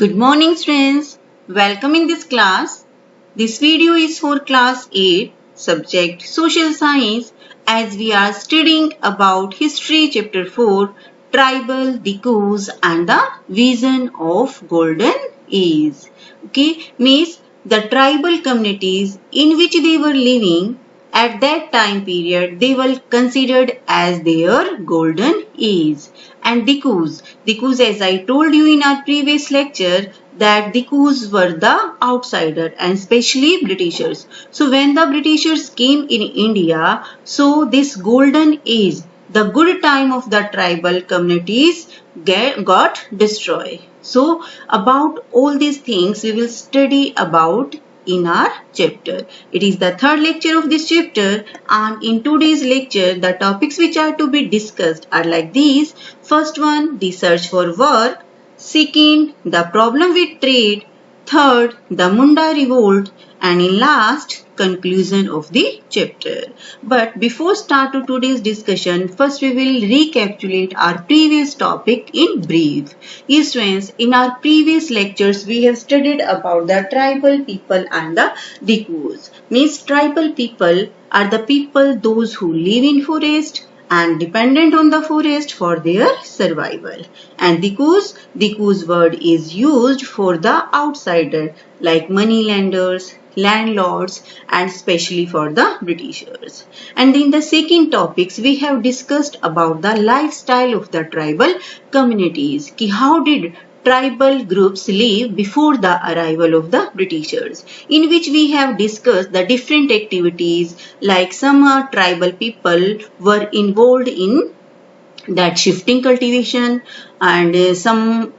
Good morning students. Welcome in this class. This video is for class 8 subject social science as we are studying about history chapter 4 tribal decus and the vision of golden age. Okay, means the tribal communities in which they were living at that time period they were considered as their golden age. And decus as I told you in our previous lecture that decus were the outsider and especially Britishers. So when the Britishers came in India, so this golden age, the good time of the tribal communities got destroyed. So about all these things we will study about in our chapter. It is the third lecture of this chapter, and in today's lecture the topics which are to be discussed are like these. First one, the search for work. Second, the problem with trade. Third, the Munda revolt. And in last, conclusion of the chapter. But before start to today's discussion, first we will recapitulate our previous topic in brief. Yes, students, in our previous lectures we have studied about the tribal people and the decus. Means tribal people are the people those who live in forest and dependent on the forest for their survival. And decus word is used for the outsider like moneylenders, landlords, and especially for the Britishers. And in the second topics we have discussed about the lifestyle of the tribal communities. How did tribal groups live before the arrival of the Britishers, in which we have discussed the different activities like some tribal people were involved in that shifting cultivation and some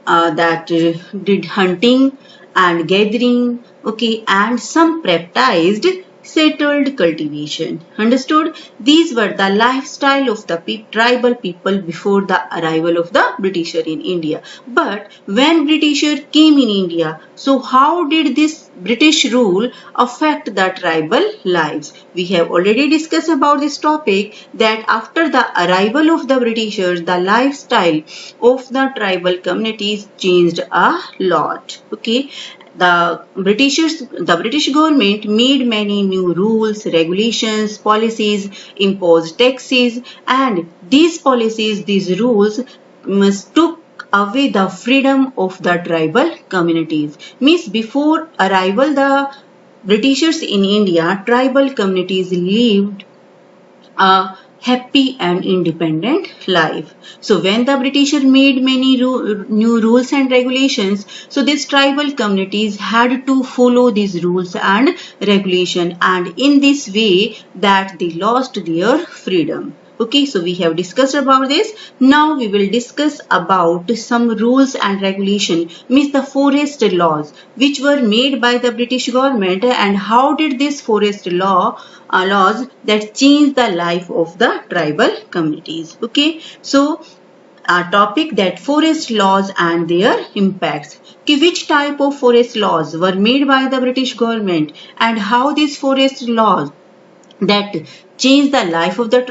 did hunting and gathering, okay, and some practiced settled cultivation. Understood? These were the lifestyle of the tribal people before the arrival of the Britisher in India. But when Britisher came in India, so how did this British rule affect the tribal lives? We have already discussed about this topic that after the arrival of the Britishers, the lifestyle of the tribal communities changed a lot. Okay. The British government made many new rules, regulations, policies, imposed taxes, and these policies, these rules took away the freedom of the tribal communities. Means before arrival the Britishers in India, tribal communities lived a happy and independent life. So when the British made many new rules and regulations, so these tribal communities had to follow these rules and regulation, and in this way that they lost their freedom. Okay, so we have discussed about this. Now we will discuss about some rules and regulation, means the forest laws which were made by the British government, and how did this forest laws that changed the life of the tribal communities. Okay, so our topic that forest laws and their impacts. Okay, which type of forest laws were made by the British government and how these forest laws that changed the life of the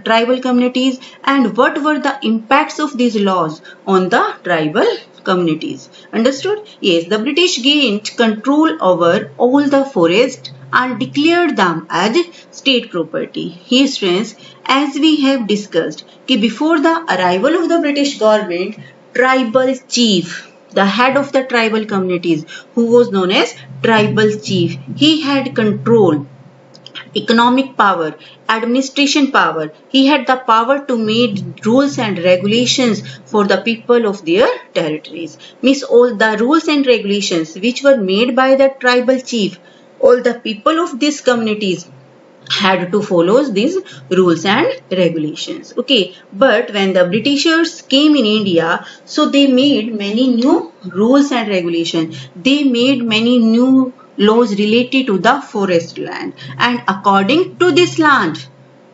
tribal communities, and what were the impacts of these laws on the tribal communities. Understood? Yes, the British gained control over all the forest and declared them as state property. Here students, as we have discussed, before the arrival of the British government, tribal chief, the head of the tribal communities, who was known as tribal chief, he had control, economic power, administration power. He had the power to make rules and regulations for the people of their territories. Means all the rules and regulations which were made by the tribal chief, all the people of these communities had to follow these rules and regulations. Okay, but when the Britishers came in India, so they made many new rules and regulations. They made many new laws related to the forest land, and according to this land,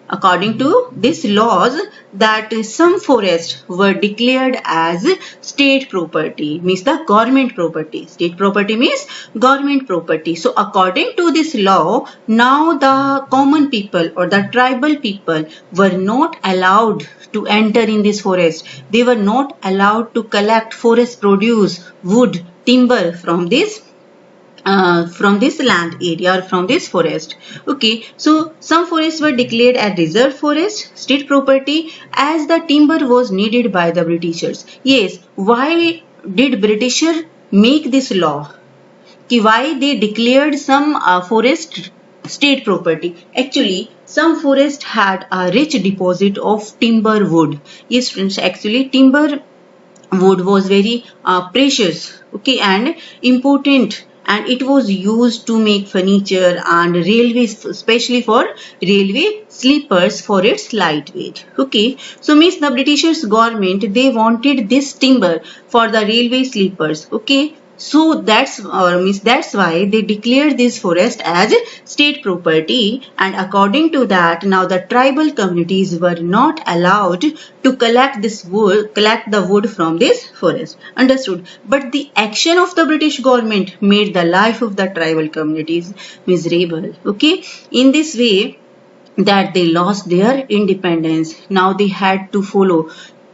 according to these laws, that some forests were declared as state property, means the government property. State property means government property. So according to this law, now the common people or the tribal people were not allowed to enter in this forest. They were not allowed to collect forest produce, wood, timber from this land area or from this forest. Okay, so some forests were declared as reserve forest, state property, as the timber was needed by the Britishers. Yes, why did Britishers make this law? Why they declared some forest state property? Actually, some forest had a rich deposit of timber wood. Yes, friends, actually timber wood was very precious, okay, and important, and it was used to make furniture and railways, especially for railway sleepers for its lightweight. Okay, so means the Britishers government, they wanted this timber for the railway sleepers. Okay, so that's why they declared this forest as state property, and according to that, now the tribal communities were not allowed to collect the wood from this forest. Understood? But the action of the British government made the life of the tribal communities miserable. Okay, in this way, that they lost their independence. Now they had to follow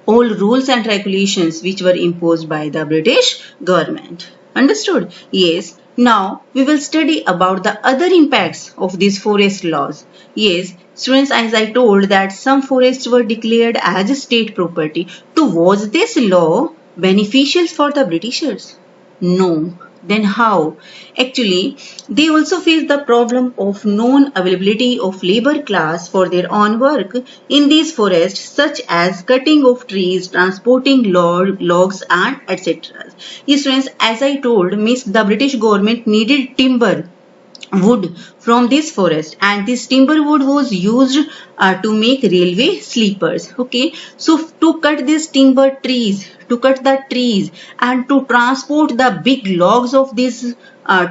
all rules and regulations which were imposed by the British government. Understood? Yes. Now we will study about the other impacts of these forest laws. Yes, students, as I told that some forests were declared as state property. So was this law beneficial for the Britishers? No. Then how? Actually, they also face the problem of non-availability of labor class for their own work in these forests, such as cutting of trees, transporting logs, and etc. Yes, friends, as I told, means the British government needed timber, wood from this forest, and this timber wood was used to make railway sleepers. Okay, so to cut these timber trees, to cut the trees and to transport the big logs of these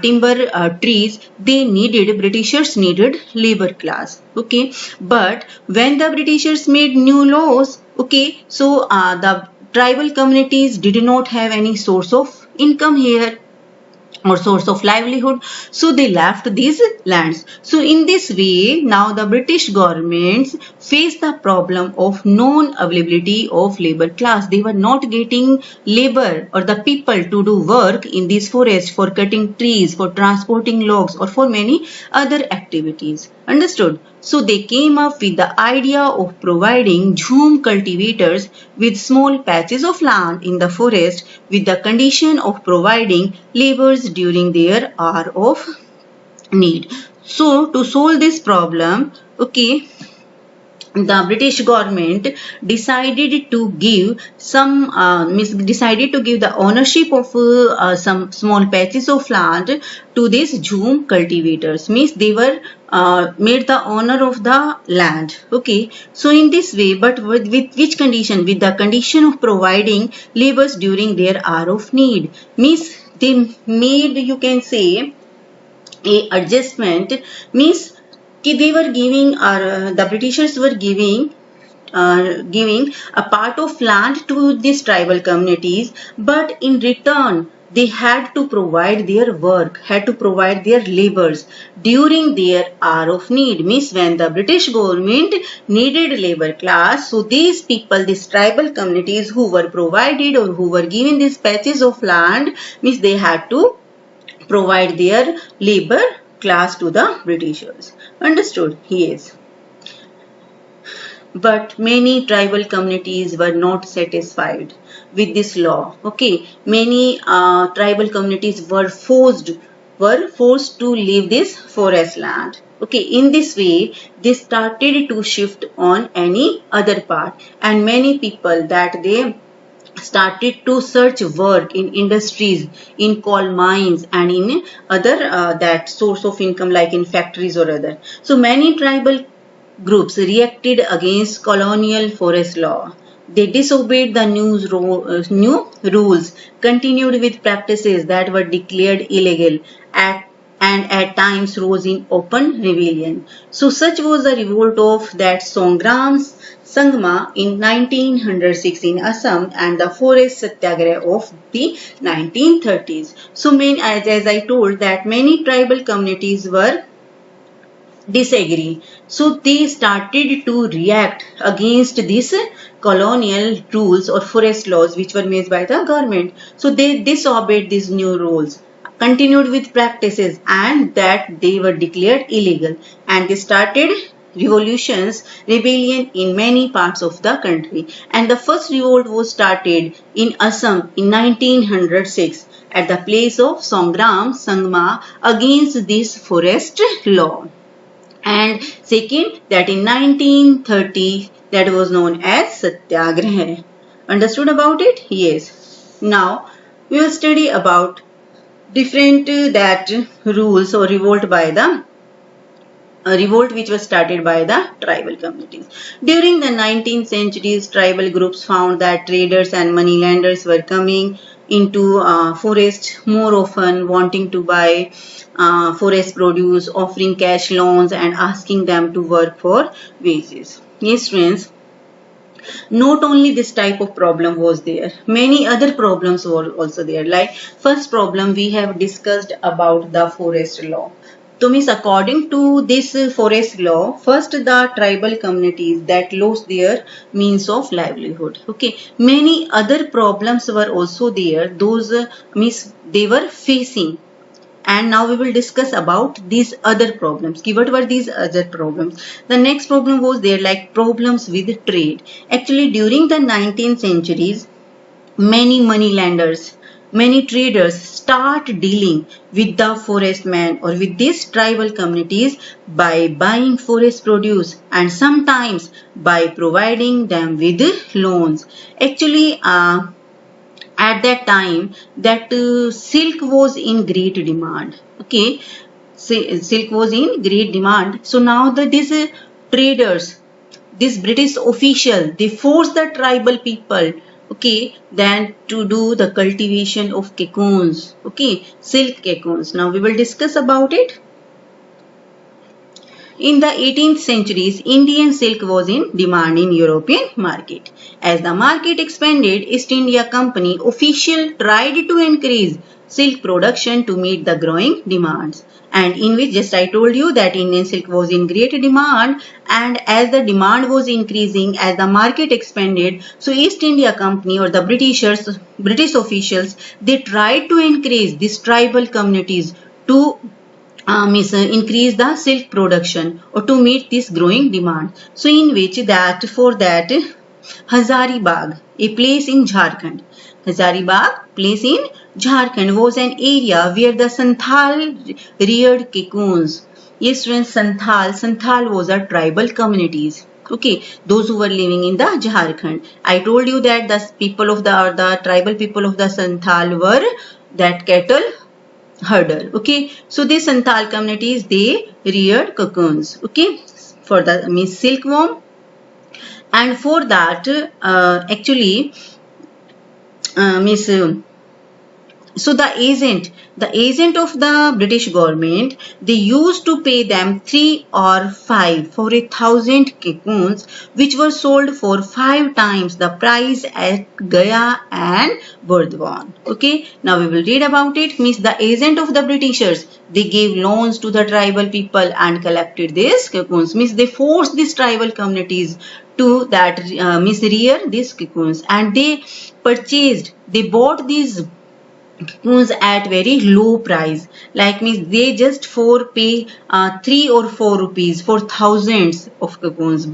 timber trees, Britishers needed labor class. Okay, but when the Britishers made new laws, okay, so the tribal communities did not have any source of income here or source of livelihood, so they left these lands. So in this way, now the British governments faced the problem of non-availability of labor class. They were not getting labor or the people to do work in these forests for cutting trees, for transporting logs, or for many other activities. Understood? So they came up with the idea of providing jhum cultivators with small patches of land in the forest, with the condition of providing laborers during their hour of need. So to solve this problem, okay, the British government decided to give the ownership of some small patches of land to these jhum cultivators. Means they were made the owner of the land. Okay, so in this way, but with which condition? With the condition of providing laborers during their hour of need. Means they made, you can say, a adjustment. Means they were giving, the Britishers were giving a part of land to these tribal communities, but in return they had to provide their work, had to provide their laborers during their hour of need. Means when the British government needed labor class, so these people, these tribal communities who were provided or who were given these patches of land, means they had to provide their labor class to the Britishers. Understood? Yes. But many tribal communities were not satisfied with this law. Okay, many tribal communities were forced to leave this forest land. Okay, in this way, they started to shift on any other part, and many people that they started to search work in industries, in coal mines, and in other that source of income like in factories or other. So many tribal groups reacted against colonial forest law. They disobeyed the new rules, continued with practices that were declared illegal, and at times rose in open rebellion. So such was the revolt of that Songram Sangma in 1906 in Assam and the forest satyagraha of the 1930s. So as I told that many tribal communities were disagree. So they started to react against these colonial rules or forest laws which were made by the government. So they disobeyed these new rules, continued with practices and that they were declared illegal, and they started revolutions, rebellion in many parts of the country. And the first revolt was started in Assam in 1906 at the place of Songram Sangma against this forest law. And second, that in 1930 that was known as Satyagraha. Understood about it? Yes. Now we will study about different that rules or revolt by the revolt which was started by the tribal communities. During the 19th centuries, tribal groups found that traders and moneylenders were coming into forest more often, wanting to buy forest produce, offering cash loans and asking them to work for wages. Yes, friends. Not only this type of problem was there, many other problems were also there. Like first problem we have discussed about the forest law. So means according to this forest law, first the tribal communities that lost their means of livelihood. Okay, many other problems were also there. Those means they were facing. And now we will discuss about these other problems. What were these other problems? The next problem was there like problems with trade. Actually during the 19th centuries, many moneylenders, many traders start dealing with the forest men or with these tribal communities by buying forest produce and sometimes by providing them with loans. Actually, at that time that silk was in great demand. Okay, silk was in great demand. So now these traders, this British official, they forced the tribal people, okay, then to do the cultivation of cocoons, okay, silk cocoons. Now we will discuss about it. In the 18th centuries, Indian silk was in demand in European market. As the market expanded, East India Company official tried to increase silk production to meet the growing demands. And in which just I told you that Indian silk was in great demand, and as the demand was increasing, as the market expanded, so East India Company or the British officials, they tried to increase these tribal communities to increase the silk production or to meet this growing demand. So in which that for that Hazaribagh, a place in Jharkhand, Hazaribagh place in Jharkhand was an area where the Santhal reared cocoons. Yes, when Santhal was a tribal communities. Okay, those who were living in the Jharkhand. I told you that the people of the tribal people of the Santhal were that cattle herder. Okay, so these Santhal communities, they reared cocoons. Okay, for the silkworm, and for that actually so the agent of the British government, they used to pay them 3 or 5 for 1,000 cocoons, which were sold for 5 times the price at Gaya and Burdwan. Okay, now we will read about it. Means the agent of the Britishers, they gave loans to the tribal people and collected these cocoons. Means they forced these tribal communities to that rear these cocoons, and they bought these cocoons at very low price. Like means they just pay 3 or 4 rupees for thousands of cocoons,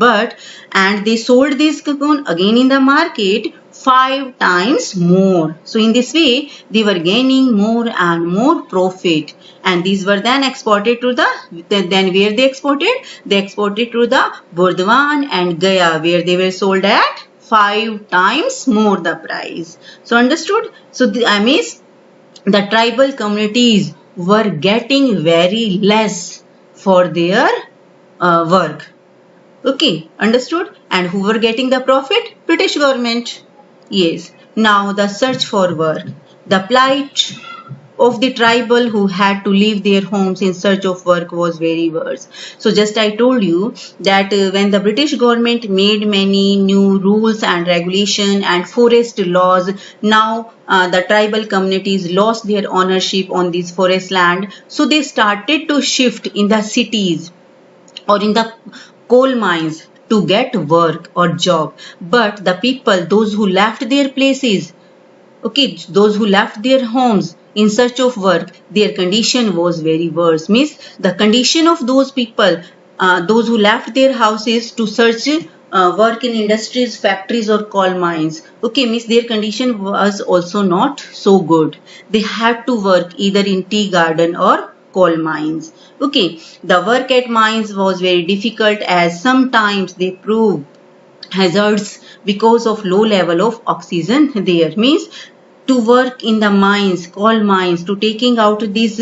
and they sold this cocoon again in the market 5 times more. So in this way they were gaining more and more profit, and these were then exported to then where they exported to the Burdwan and Gaya, where they were sold at 5 times more the price. So understood? So the tribal communities were getting very less for their work. Okay, understood? And who were getting the profit? British government. Yes. Now the search for work. The plight of the tribal who had to leave their homes in search of work was very worse. So just I told you that when the British government made many new rules and regulation and forest laws, now the tribal communities lost their ownership on this forest land. So they started to shift in the cities or in the coal mines to get work or job. But the people, those who left their places, okay, those who left their homes in search of work, their condition was very worse. Means the condition of those people, those who left their houses to search work in industries, factories or coal mines, okay, means their condition was also not so good. They had to work either in tea garden or coal mines. Okay, the work at mines was very difficult as sometimes they proved hazards because of low level of oxygen there. Means to work in the mines, coal mines, to taking out this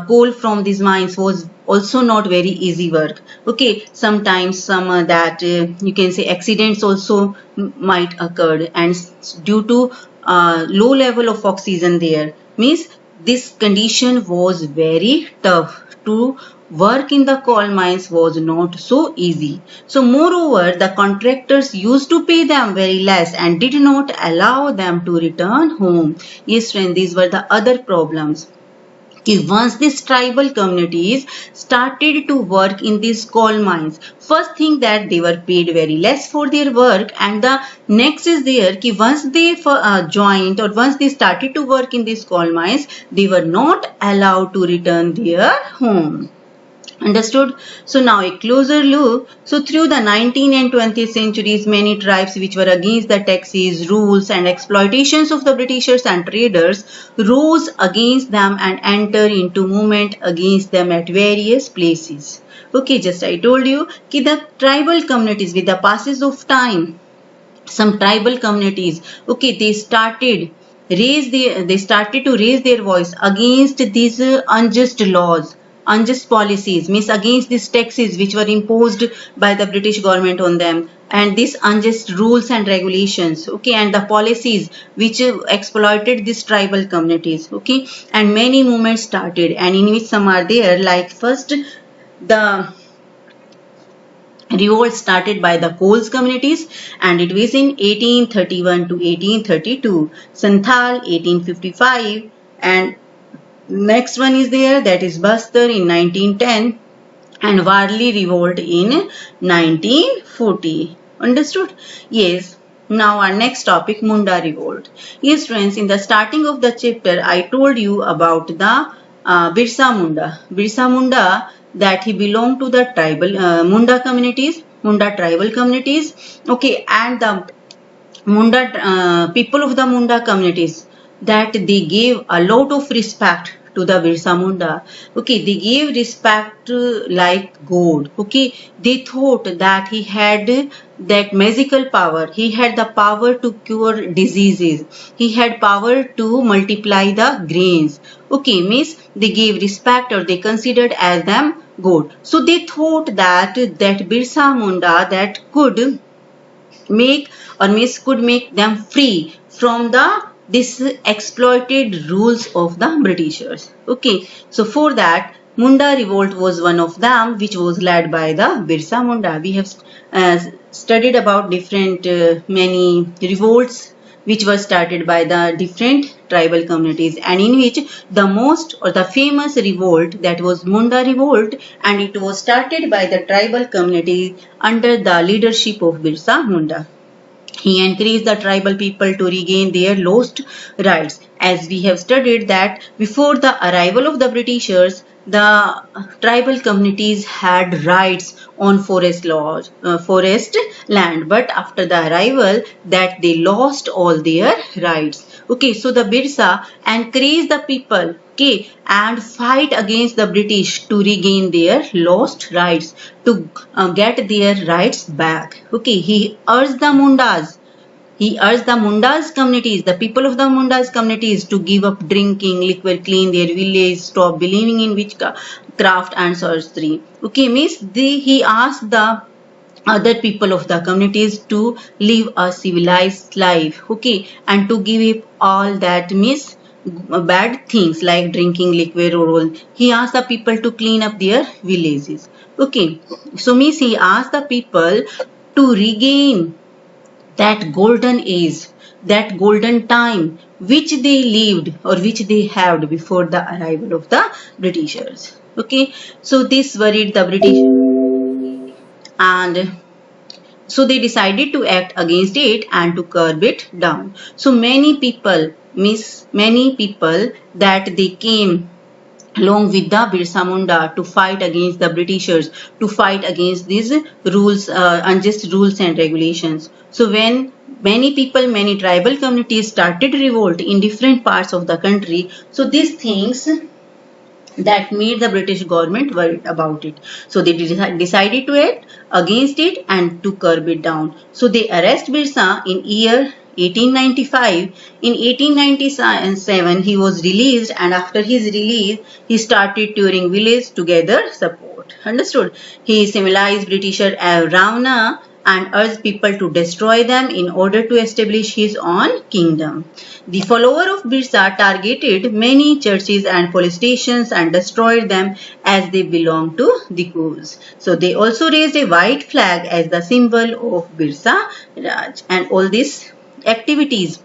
coal from these mines was also not very easy work. Okay, sometimes some that you can say accidents also might occur, and due to low level of oxygen there, means this condition was very tough. To work in the coal mines was not so easy. So moreover, the contractors used to pay them very less and did not allow them to return home. Yes friend, these were the other problems. Once these tribal communities started to work in these coal mines, first thing that they were paid very less for their work, and the next is there ki once they joined or once they started to work in these coal mines, they were not allowed to return their home. Understood? So now a closer look. So through the 19th and 20th centuries, many tribes which were against the taxes, rules and exploitations of the Britishers and traders rose against them and entered into movement against them at various places. Okay, just I told you that the tribal communities, with the passage of time, some tribal communities, okay, they started to raise their voice against these unjust laws, unjust policies, means against these taxes which were imposed by the British government on them, and these unjust rules and regulations, okay, and the policies which exploited these tribal communities, okay, and many movements started, and in which some are there, like first the revolt started by the Coles communities, and it was in 1831 to 1832, Santhal 1855, and next one is there, that is Bastar in 1910 and Warli revolt in 1940. Understood? Yes. Now our next topic, Munda revolt. Yes friends, in the starting of the chapter I told you about the Birsa Munda. Birsa Munda, that he belonged to the tribal Munda communities, Munda tribal communities, okay, and the Munda people of the Munda communities, that they gave a lot of respect to the Birsa Munda. Okay, they gave respect like God. Okay, they thought that he had that magical power. He had the power to cure diseases. He had power to multiply the grains. Okay, means they gave respect, or they considered as them God. So they thought that Birsa Munda that could make, or means could make them free from this exploited rules of the Britishers. Okay, so for that Munda revolt was one of them, which was led by the Birsa Munda. We have studied about different many revolts which were started by the different tribal communities, and in which the most or the famous revolt, that was Munda revolt, and it was started by the tribal community under the leadership of Birsa Munda. He encouraged the tribal people to regain their lost rights. As we have studied that before the arrival of the Britishers, the tribal communities had rights on forest land, but after the arrival that they lost all their rights. Okay, so the Birsa encouraged the people, okay, and fight against the British to regain their lost rights, to get their rights back. Okay, he urged the Mundas communities, the people of the Mundas communities, to give up drinking liquor, clean their village, stop believing in witchcraft and sorcery. Okay, means he asked the other people of the communities to live a civilized life, okay, and to give up all that, means bad things like drinking liquid or all. He asked the people to clean up their villages. Okay, so means he asked the people to regain that golden age, that golden time which they lived or which they had before the arrival of the Britishers. Okay, so this worried the British, and so they decided to act against it and to curb it down. So many people, that they came along with the Birsa Munda to fight against the Britishers, to fight against these rules, unjust rules and regulations. So when many tribal communities started revolt in different parts of the country, so these things that made the British government worried about it. So they decided to act against it and to curb it down. So they arrest Birsa in year 1895. In 1897 he was released, and after his release he started touring villages to gather support. Understood? He symbolized Britisher as Ravana and urged people to destroy them in order to establish his own kingdom. The follower of Birsa targeted many churches and police stations and destroyed them as they belonged to the cause. So they also raised a white flag as the symbol of Birsa Raj, and all these activities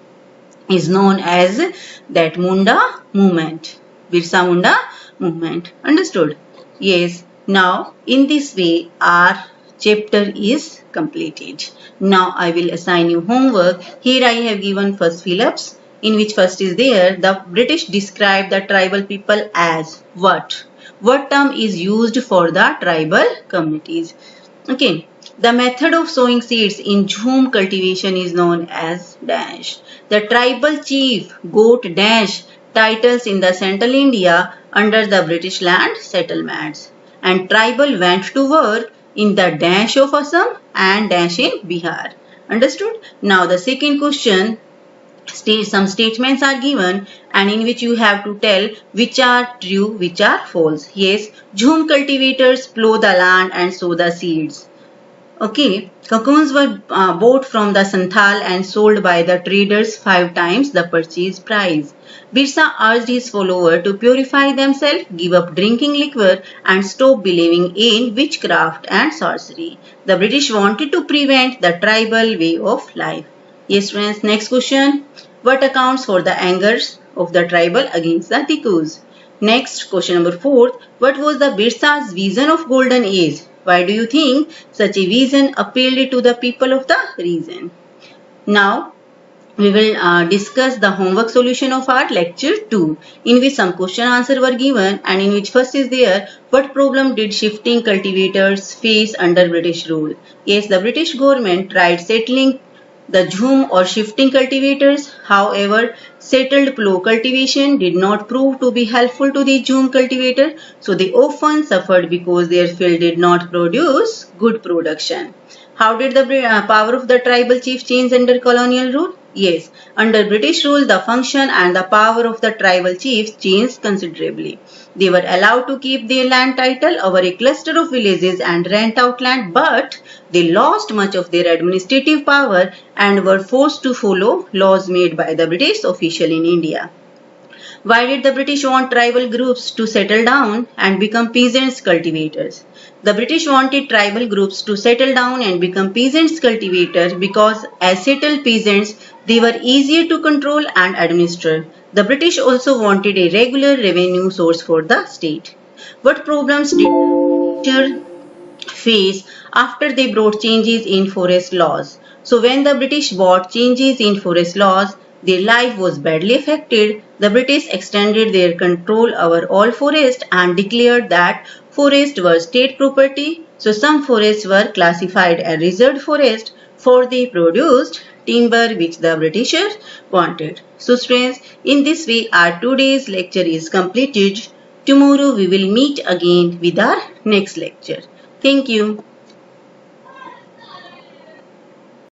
is known as that Munda movement, Birsa Munda movement. Understood? Yes. Now in this way our chapter is completed. Now I will assign you homework. Here I have given first fill-ups, in which first is there the British describe the tribal people as what? What term is used for the tribal communities? Okay. The method of sowing seeds in Jhum cultivation is known as dash. The tribal chief got dash titles in the central India under the British land settlements, and tribal went to work in the dash of Assam and dash in Bihar. Understood? Now the second question, some statements are given and in which you have to tell which are true, which are false. Yes, Jhum cultivators plow the land and sow the seeds. Okay, cocoons were bought from the Santhal and sold by the traders 5 times the purchase price. Birsa urged his followers to purify themselves, give up drinking liquor and stop believing in witchcraft and sorcery. The British wanted to prevent the tribal way of life. Yes friends, next question. What accounts for the angers of the tribal against the Tikus? Next, question number 4. What was the Birsa's vision of golden age? Why do you think such a vision appealed to the people of the region? Now, we will discuss the homework solution of our lecture 2, in which some question answer were given and in which first is there, what problem did shifting cultivators face under British rule? Yes, the British government tried settling the Jhum or shifting cultivators. However, settled plough cultivation did not prove to be helpful to the Jhum cultivator, so they often suffered because their field did not produce good production. How did the power of the tribal chief change under colonial rule? Yes, under British rule, the function and the power of the tribal chiefs changed considerably. They were allowed to keep their land title over a cluster of villages and rent out land, but they lost much of their administrative power and were forced to follow laws made by the British official in India. Why did the British want tribal groups to settle down and become peasants cultivators? The British wanted tribal groups to settle down and become peasants cultivators because as settled peasants, they were easier to control and administer. The British also wanted a regular revenue source for the state. What problems did the British face after they brought changes in forest laws? So when the British brought changes in forest laws, their life was badly affected. The British extended their control over all forests and declared that forests were state property. So some forests were classified as reserved forest for they produced timber which the Britishers wanted. So friends, in this way our today's lecture is completed. Tomorrow we will meet again with our next lecture. Thank you.